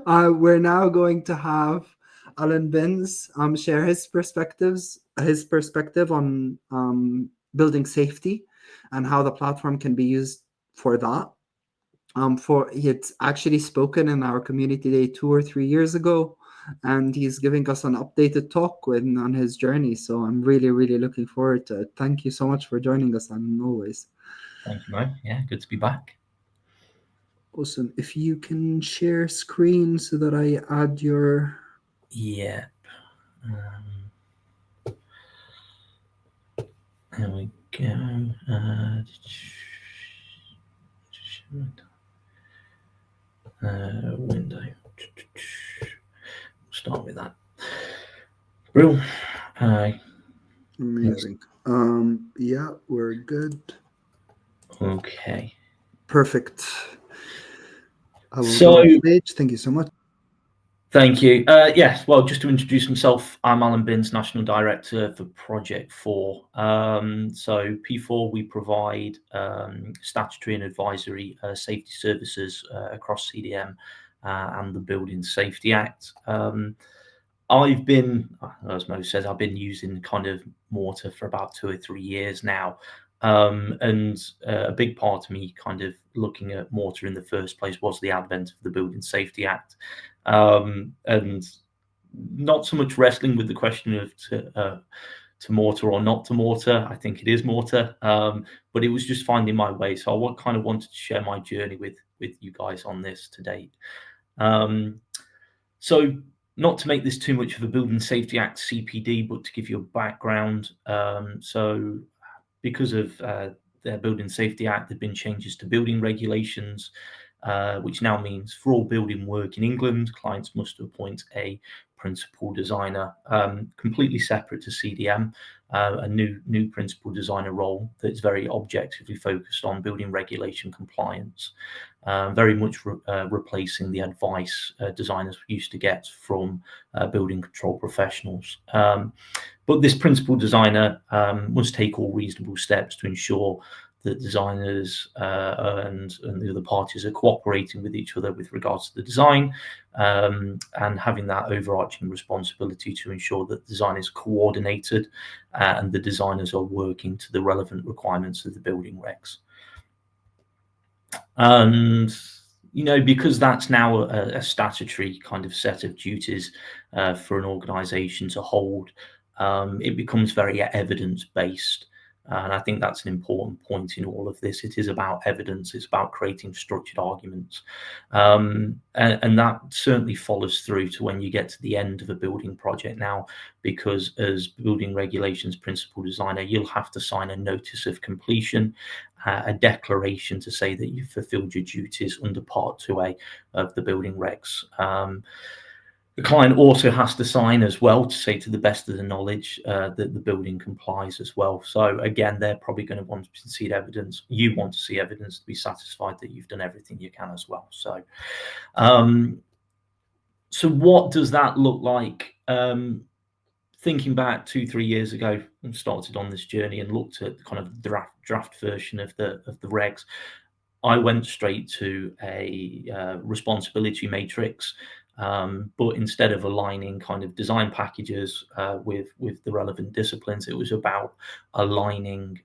We're now going to have Allan Binns share his perspective on building safety and how the platform can be used for that. He'd actually spoken in our community day 2 or 3 years ago, and he's giving us an updated talk on his journey. So I'm really, really looking forward to it. Thank you so much for joining us, and always. Thank you, Mo. Yeah, good to be back. Awesome. If you can share screen so that I add your... Yeah. There we go. Window. Start with that. Real. Amazing. Yeah, we're good. Okay. Perfect. I will So, go on stage. Thank you so much. Thank you. Yes, well, just to introduce myself, I'm Allan Binns, National Director for Project 4. So P4, we provide statutory and advisory safety services across CDM and the Building Safety Act. I've been, as Mo says, I've been using kind of mortar for about 2 or 3 years now. And a big part of me kind of looking at mortar in the first place was the advent of the Building Safety Act. And not so much wrestling with the question of to mortar or not to mortar. I think it is mortar, but it was just finding my way. So I kind of wanted to share my journey with you guys on this to date. So not to make this too much of a Building Safety Act CPD, but to give you a background. So because of the Building Safety Act, there have been changes to building regulations, which now means for all building work in England, clients must appoint a principal designer, completely separate to CDM, a new principal designer role that's very objectively focused on building regulation compliance, very much replacing the advice designers used to get from building control professionals. But this principal designer must take all reasonable steps to ensure that designers and the other parties are cooperating with each other with regards to the design, and having that overarching responsibility to ensure that design is coordinated and the designers are working to the relevant requirements of the building regs. And because that's now a statutory kind of set of duties for an organisation to hold, it becomes very evidence-based. And I think that's an important point in all of this. It is about evidence. It's about creating structured arguments. And that certainly follows through to when you get to the end of a building project now, because as building regulations principal designer, you'll have to sign a notice of completion, a declaration to say that you've fulfilled your duties under Part 2A of the building regs. The client also has to sign as well to say to the best of the knowledge that the building complies as well. So again, they're probably going to want to see evidence. You want to see evidence to be satisfied that you've done everything you can as well. So, so what does that look like? Thinking back 2-3 years ago, and started on this journey and looked at kind of the draft version of the regs, I went straight to a responsibility matrix. But instead of aligning kind of design packages with the relevant disciplines, it was about aligning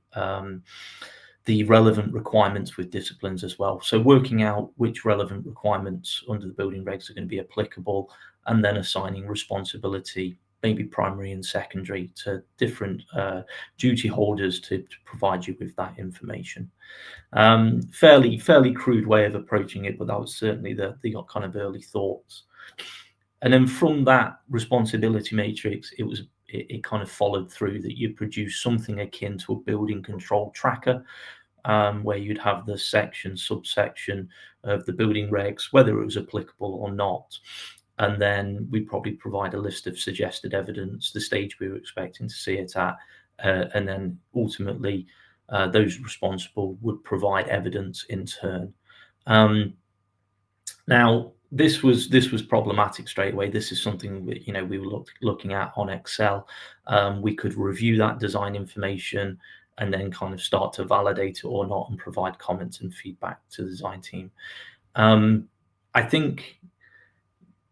the relevant requirements with disciplines as well. So working out which relevant requirements under the building regs are going to be applicable, and then assigning responsibility, maybe primary and secondary, to different duty holders to provide you with that information. Fairly crude way of approaching it, but that was certainly the kind of early thoughts. And then from that responsibility matrix, it kind of followed through that you produce something akin to a building control tracker, where you'd have the subsection of the building regs, whether it was applicable or not. And then we probably provide a list of suggested evidence, the stage we were expecting to see it at, and then ultimately those responsible would provide evidence in turn. Now, this was problematic straight away. This is something that we were looking at on Excel. We could review that design information and then kind of start to validate it or not and provide comments and feedback to the design team. I think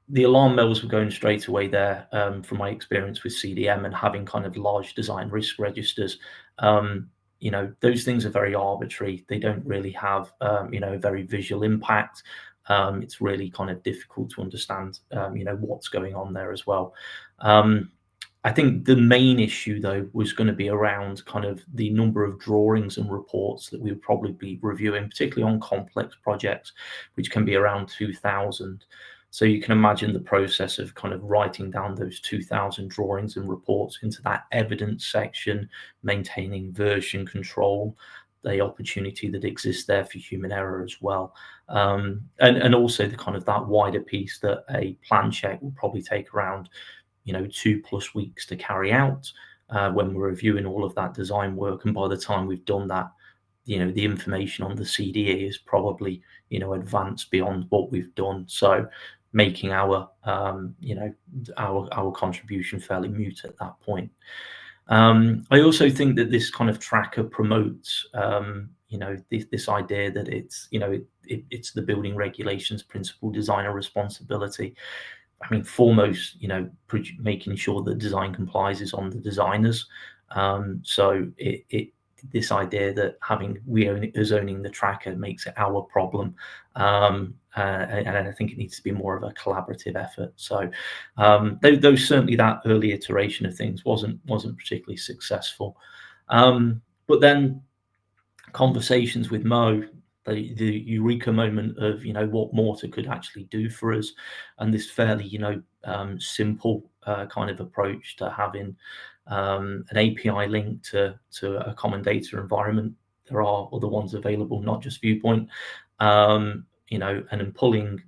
the alarm bells were going straight away there, from my experience with CDM and having kind of large design risk registers. Those things are very arbitrary. They don't really have, a very visual impact. It's really kind of difficult to understand, what's going on there as well. I think the main issue, though, was going to be around kind of the number of drawings and reports that we would probably be reviewing, particularly on complex projects, which can be around 2,000. So you can imagine the process of kind of writing down those 2,000 drawings and reports into that evidence section, maintaining version control, the opportunity that exists there for human error as well. And also the kind of that wider piece that a plan check will probably take around 2+ weeks to carry out, when we're reviewing all of that design work. And by the time we've done that, the information on the CDE is probably advanced beyond what we've done. So making our contribution fairly moot at that point. I also think that this kind of tracker promotes this idea that it's the building regulations principal designer responsibility. I mean, foremost, making sure that design complies is on the designers. So this idea that owning the tracker makes it our problem, and I think it needs to be more of a collaborative effort. So though certainly that early iteration of things wasn't particularly successful, but then conversations with Mo, the eureka moment of what Mortar could actually do for us, and this fairly simple kind of approach to having an API link to a common data environment. There are other ones available, not just Viewpoint, and then pulling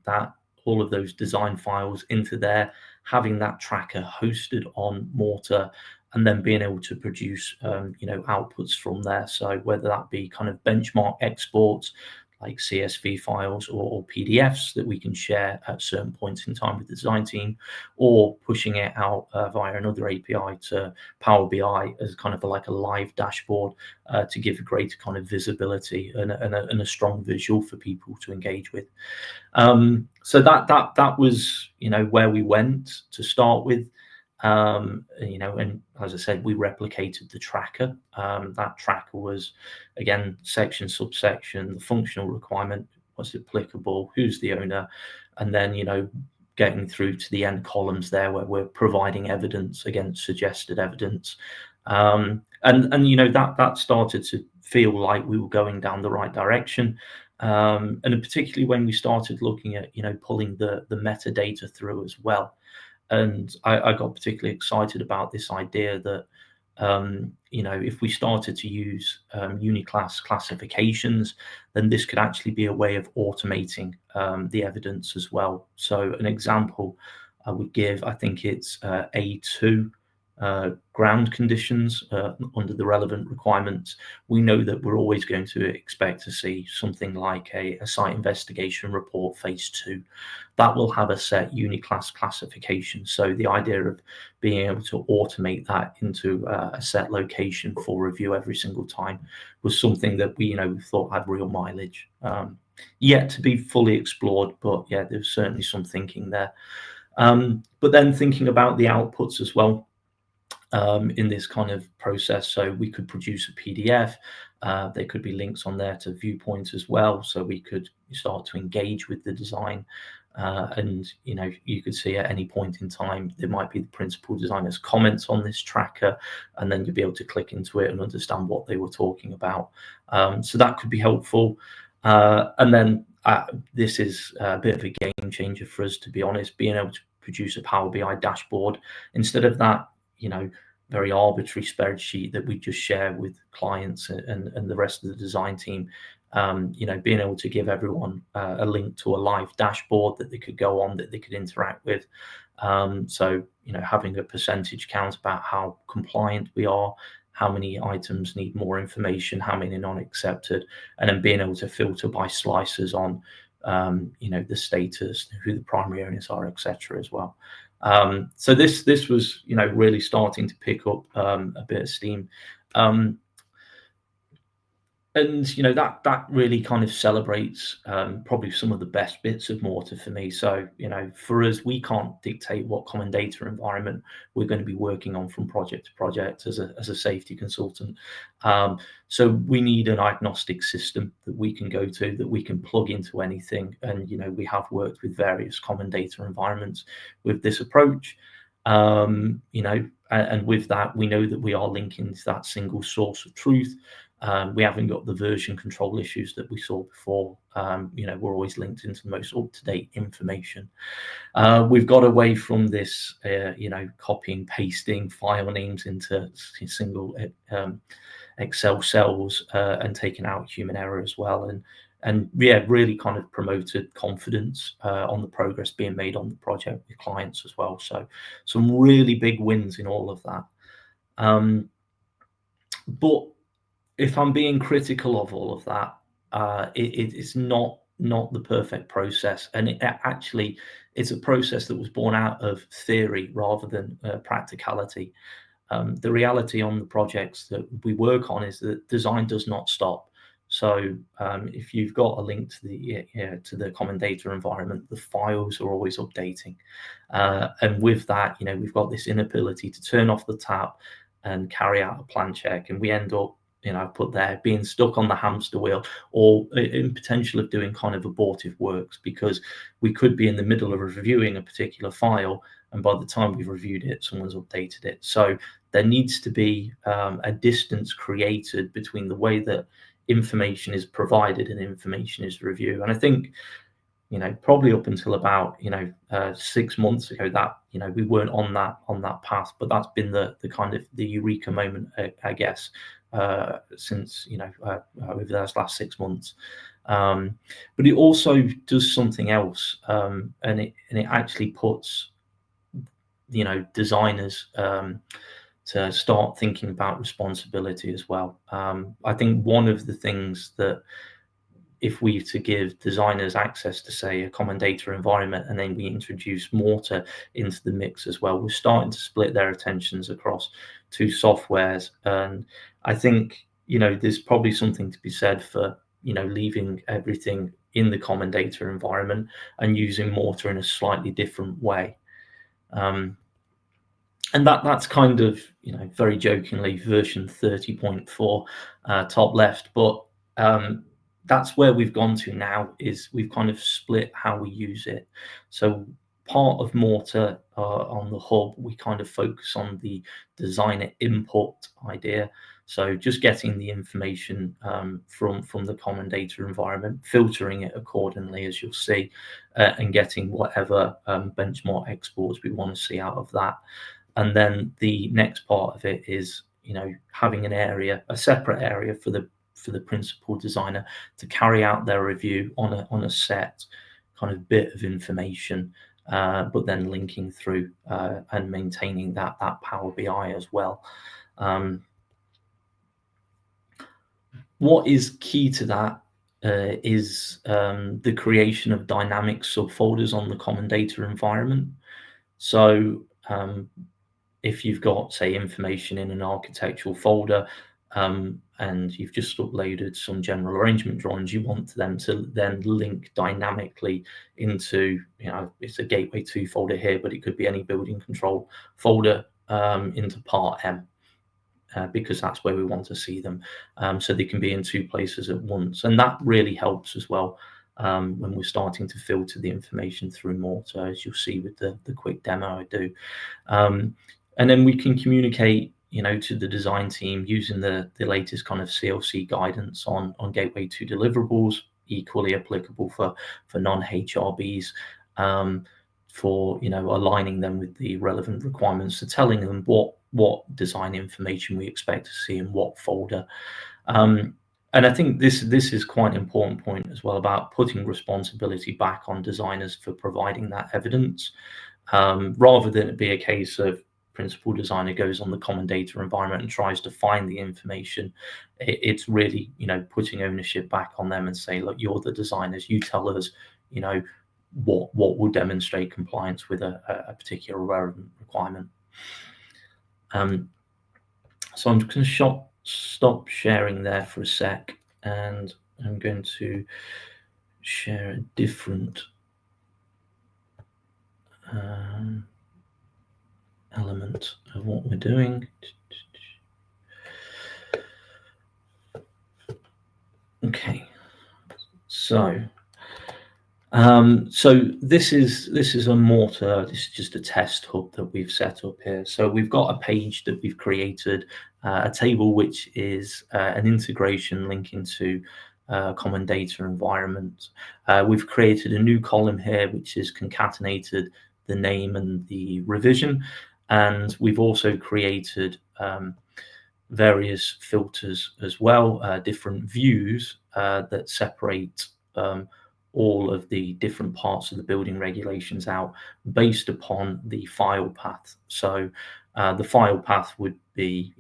all of those design files into there, having that tracker hosted on Mortar, and then being able to produce outputs from there. So whether that be kind of benchmark exports like CSV files or PDFs that we can share at certain points in time with the design team, or pushing it out via another API to Power BI as kind of like a live dashboard, to give a greater kind of visibility and a strong visual for people to engage with. So that was where we went to start with. And as I said, we replicated the tracker. That tracker was, again, section, subsection, the functional requirement, what's applicable, who's the owner, and then getting through to the end columns there where we're providing evidence against suggested evidence. And that started to feel like we were going down the right direction. And particularly when we started looking at pulling the metadata through as well. And I got particularly excited about this idea that if we started to use uniclass classifications, then this could actually be a way of automating the evidence as well. So an example I would give, I think it's A2 ground conditions under the relevant requirements. We know that we're always going to expect to see something like a site investigation report phase 2. That will have a set uniclass classification. So the idea of being able to automate that into a set location for review every single time was something that we thought had real mileage. Yet to be fully explored, but yeah, there's certainly some thinking there. But then thinking about the outputs as well. In this kind of process, so we could produce a PDF. There could be links on there to Viewpoint as well, so we could start to engage with the design. And you could see at any point in time there might be the principal designer's comments on this tracker, and then you'll be able to click into it and understand what they were talking about. So that could be helpful. And then this is a bit of a game changer for us, to be honest, being able to produce a Power BI dashboard instead of that very arbitrary spreadsheet that we just share with clients and the rest of the design team. Being able to give everyone a link to a live dashboard that they could go on, that they could interact with. So having a percentage count about how compliant we are, how many items need more information, how many are not accepted, and then being able to filter by slices on the status, who the primary owners are, etc. as well. So this was really starting to pick up a bit of steam. And that really kind of celebrates probably some of the best bits of Mortar for me. So for us, we can't dictate what common data environment we're going to be working on from project to project as a safety consultant. So we need an agnostic system that we can go to, that we can plug into anything. And we have worked with various common data environments with this approach. And with that, we know that we are linking to that single source of truth. We haven't got the version control issues that we saw before. We're always linked into the most up-to-date information. We've got away from this, copying, pasting file names into single Excel cells and taking out human error as well. And really kind of promoted confidence on the progress being made on the project with clients as well. So some really big wins in all of that. But if I'm being critical of all of that, it's not the perfect process, and it's a process that was born out of theory rather than practicality. The reality on the projects that we work on is that design does not stop. So if you've got a link to the common data environment, the files are always updating, and with that, we've got this inability to turn off the tap and carry out a plan check, and we end up I've put there being stuck on the hamster wheel, or in potential of doing kind of abortive works, because we could be in the middle of reviewing a particular file, and by the time we've reviewed it, someone's updated it. So there needs to be a distance created between the way that information is provided and information is reviewed. And I think probably up until about 6 months ago, that we weren't on that path, but that's been the kind of the eureka moment, I guess, since over those last 6 months. But it also does something else, and it actually puts designers to start thinking about responsibility as well. I think one of the things that, if we to give designers access to, say, a common data environment, and then we introduce Mortar into the mix as well, we're starting to split their attentions across two softwares. And I think there's probably something to be said for leaving everything in the common data environment and using Mortar in a slightly different way. And that's kind of very jokingly version 30.4 top left, but that's where we've gone to now, is we've kind of split how we use it. So part of Mortar on the hub, we kind of focus on the designer input idea. So just getting the information from the common data environment, filtering it accordingly, as you'll see, and getting whatever benchmark exports we want to see out of that. And then the next part of it is having a separate area for the principal designer to carry out their review on a set kind of bit of information, but then linking through and maintaining that Power BI as well. What is key to that is the creation of dynamic subfolders on the common data environment. So if you've got, say, information in an architectural folder, and you've just uploaded some general arrangement drawings, you want them to then link dynamically into, it's a gateway 2 folder here, but it could be any building control folder, into part M, because that's where we want to see them, so they can be in 2 places at once. And that really helps as well when we're starting to filter the information through Mortar, as you'll see with the quick demo I do. And then we can communicate to the design team using the latest kind of CLC guidance on gateway 2 deliverables, equally applicable for non-HRBs, for aligning them with the relevant requirements, to telling them what design information we expect to see in what folder. And I think this is quite an important point as well, about putting responsibility back on designers for providing that evidence, rather than it be a case of principal designer goes on the common data environment and tries to find the information. It's really putting ownership back on them and saying, look, you're the designers, you tell us what will demonstrate compliance with a particular relevant requirement. So I'm just going to stop sharing there for a sec, and I'm going to share a different element of what we're doing. Okay, so this is a mortar. This is just a test hub that we've set up here. So we've got a page that we've created, a table which is an integration linking to common data environment. We've created a new column here which is concatenated the name and the revision, and we've also created various filters as well, different views that separate all of the different parts of the building regulations out based upon the file path. So the file path would be,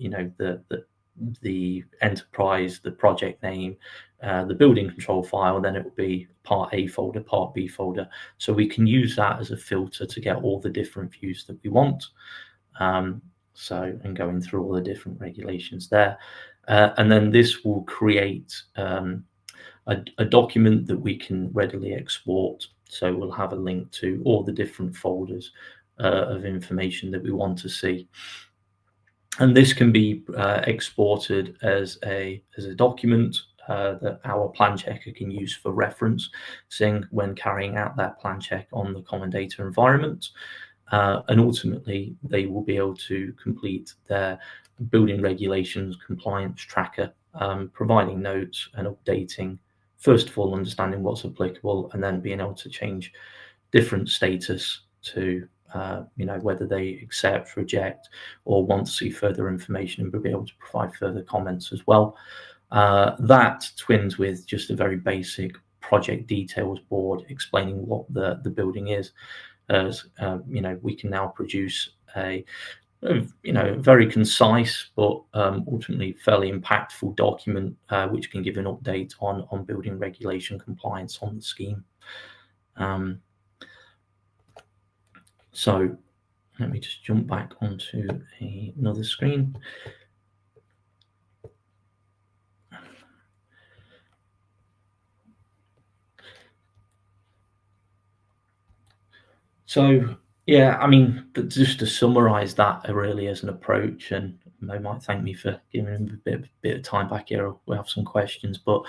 the enterprise, the project name, the building control file, then it would be part A folder, part B folder. So we can use that as a filter to get all the different views that we want. And going through all the different regulations there. And then this will create a document that we can readily export. So we'll have a link to all the different folders of information that we want to see. And this can be exported as a document that our plan checker can use for referencing when carrying out that plan check on the common data environment. And ultimately, they will be able to complete their building regulations compliance tracker, providing notes and updating, first of all, understanding what's applicable, and then being able to change different status to whether they accept, reject, or want to see further information, and we'll be able to provide further comments as well. That twins with just a very basic project details board explaining what the building is. As we can now produce a very concise but ultimately fairly impactful document which can give an update on building regulation compliance on the scheme. So let me just jump back onto another screen. So yeah, I mean, just to summarize that really as an approach, and Mo might thank me for giving him a bit of time back here. We'll have some questions, but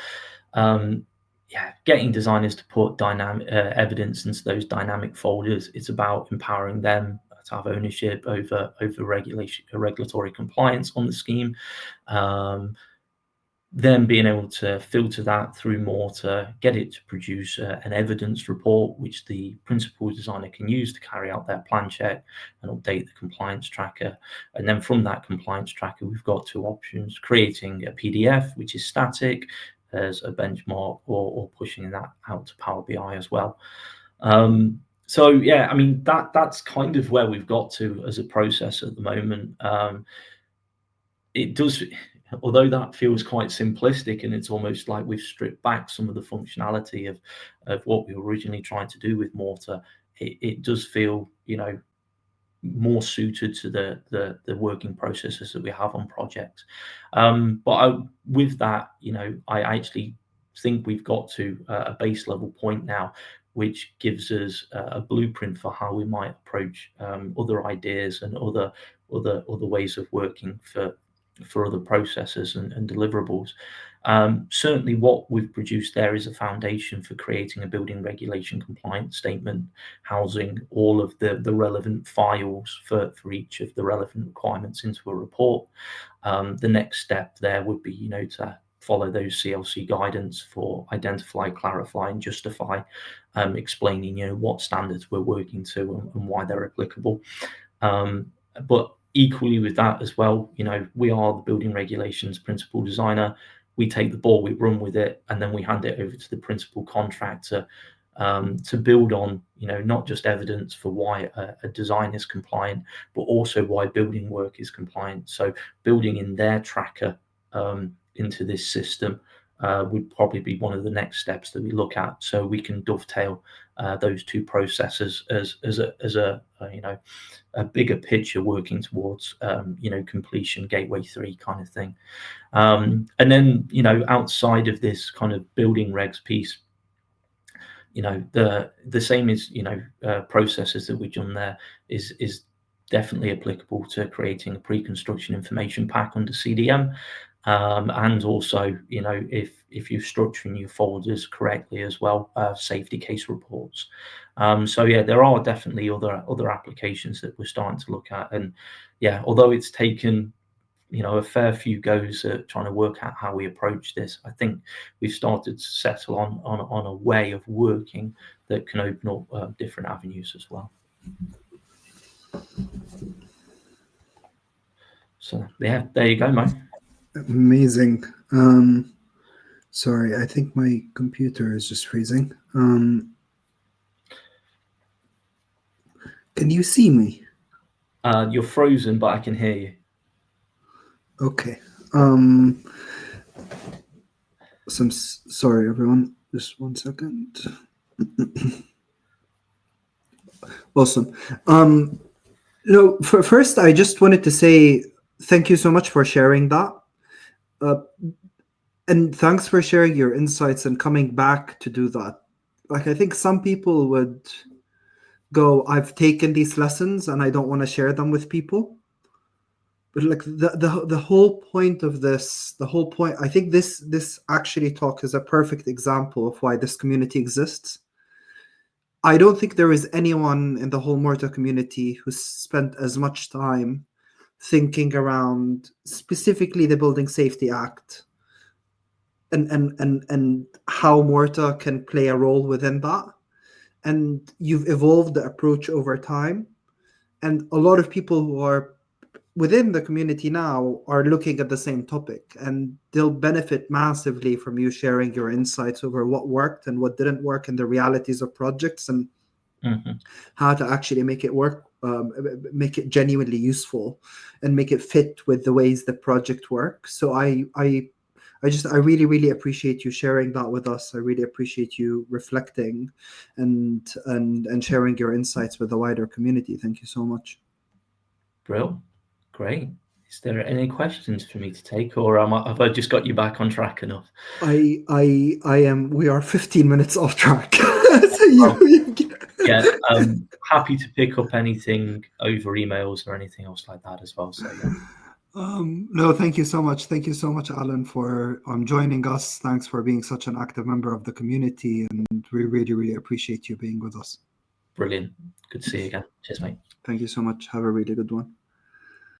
getting designers to put dynamic evidence into those dynamic folders. It's about empowering them to have ownership over regulatory compliance on the scheme. Then being able to filter that through Mortar, get it to produce an evidence report, which the principal designer can use to carry out their plan check and update the compliance tracker. And then from that compliance tracker, we've got two options: creating a PDF, which is static as a benchmark, or pushing that out to Power BI as well. So yeah, I mean, that's kind of where we've got to as a process at the moment. It does, although that feels quite simplistic, and it's almost like we've stripped back some of the functionality of what we were originally trying to do with Mortar. It does feel, more suited to the working processes that we have on projects. But with that, I actually think we've got to a base level point now, which gives us a blueprint for how we might approach other ideas and other ways of working for other processes and deliverables. Certainly what we've produced there is a foundation for creating a building regulation compliance statement, housing all of the relevant files for each of the relevant requirements into a report. The next step there would be, to follow those CLC guidance for identify, clarify, and justify, explaining, what standards we're working to and why they're applicable. But equally with that as well, we are the building regulations principal designer. We take the ball, we run with it, and then we hand it over to the principal contractor to build on, not just evidence for why a design is compliant, but also why building work is compliant. So building in their tracker into this system would probably be one of the next steps that we look at, so we can dovetail those two processes as a a bigger picture working towards completion, gateway 3 kind of thing. And then outside of this kind of building regs piece, the same as processes that we've done there is definitely applicable to creating a pre-construction information pack under CDM, and also if you're structuring your folders correctly as well, safety case reports. So yeah, there are definitely other applications that we're starting to look at, and yeah, although it's taken a fair few goes at trying to work out how we approach this, I think we've started to settle on a way of working that can open up different avenues as well. So yeah, there you go, Mo. Amazing. Sorry, I think my computer is just freezing. Can you see me? You're frozen, but I can hear you. Okay. Sorry, everyone. Just 1 second. Awesome. First, I just wanted to say thank you so much for sharing that. And thanks for sharing your insights and coming back to do that. Like, I think some people would go, I've taken these lessons and I don't want to share them with people. But like the whole point of this, I think this actually talk is a perfect example of why this community exists. I don't think there is anyone in the whole Morta community who's spent as much time thinking around specifically the Building Safety Act and how Morta can play a role within that. And you've evolved the approach over time. And a lot of people who are within the community now are looking at the same topic, and they'll benefit massively from you sharing your insights over what worked and what didn't work and the realities of projects and how to actually make it work, make it genuinely useful and make it fit with the ways the project works. So I really, really appreciate you sharing that with us. I really appreciate you reflecting and sharing your insights with the wider community. Thank you so much. Brilliant. Great. Is there any questions for me to take, or have I just got you back on track enough? I am. We are 15 minutes off track. Yeah. Happy to pick up anything over emails or anything else like that as well. So yeah. No, thank you so much. Thank you so much, Allan, for joining us. Thanks for being such an active member of the community, and we really, really appreciate you being with us. Brilliant. Good to see you again. Cheers, mate. Thank you so much. Have a really good one.